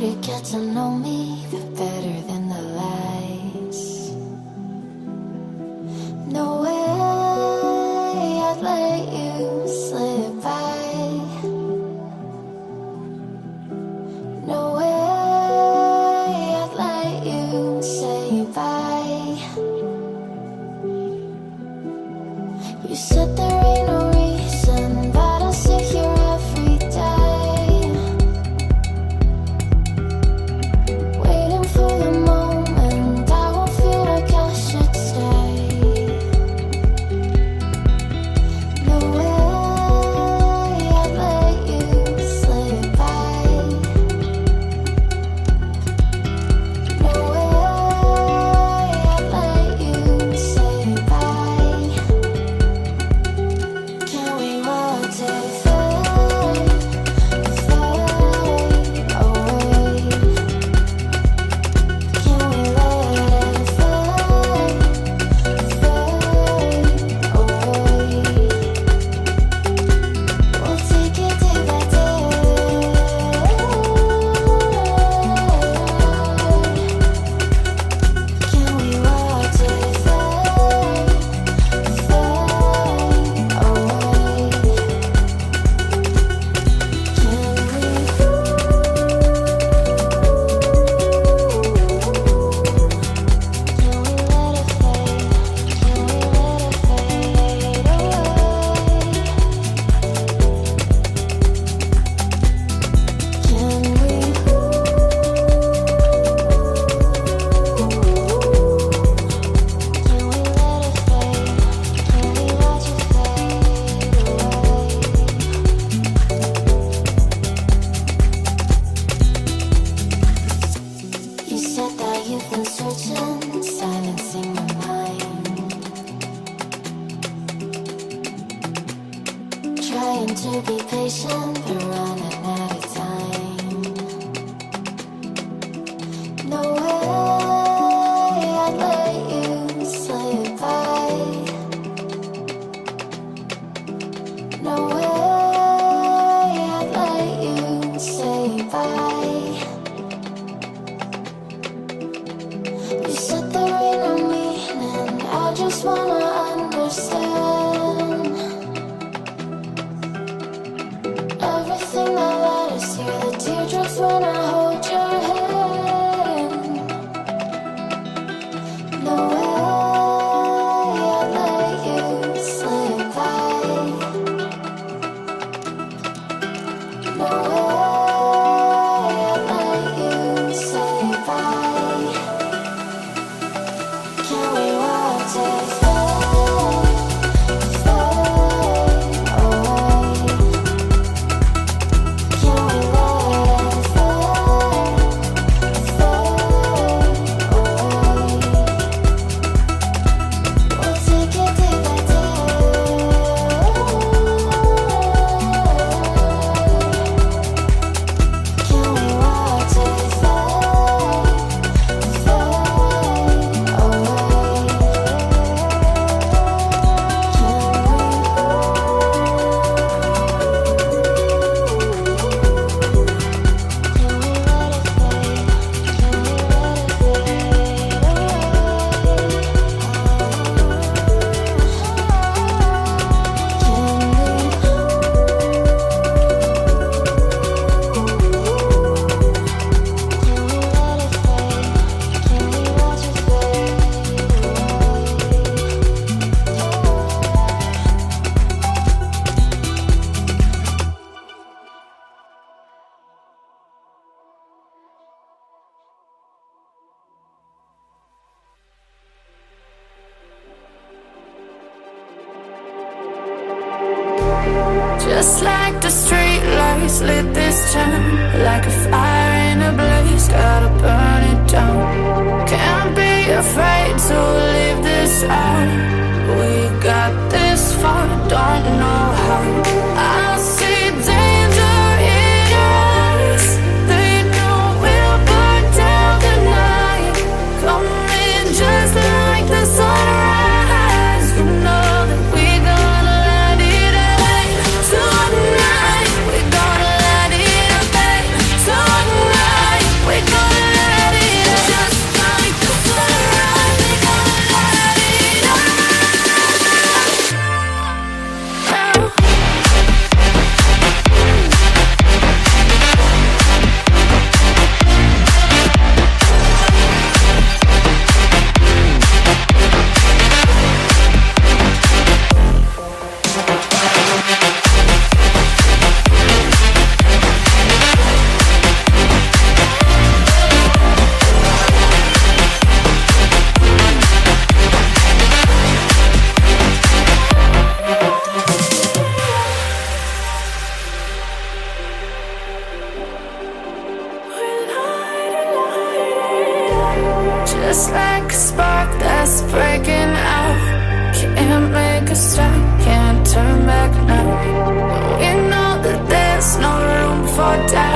to get to know me, the better than the lies. No way I'd let you slip by. No way I'd let you say bye. You said there ain't no reason, but I'll sit here every day, waiting for the moment I won't feel like I should stay. No way I'd let you slip by. No way I'd let you say bye. Can we watch it fade, fade away? Can we let it fade, fade away? We'll take it day by day. Can we watch it fade, fade away? You said that you've been searching, silencing my mind, trying to be patient, but running out of time. No way I'd let you slip by. No way I'd let you say bye. You said there ain't no meaning, I just wanna understand everything that led us here, the teardrops when I hold your hand. No way I'd let you slip by. No way I'd let you say bye. Can we watch Just like the street lights lit this town, like a fire in a blaze, gotta burn it down. Can't be afraid to leave this out. We got this far, don't know how. I see danger in your eyes. They know we'll burn down the night. Coming just like the sunrise. You know that we're gonna let it away. Tonight, we're gonna let it away. Tonight, we're gonna let it away. Just like the sunrise, we're gonna let it away. Just like a spark that's breaking out. Can't make a stop, can't turn back now. We know that there's no room for doubt.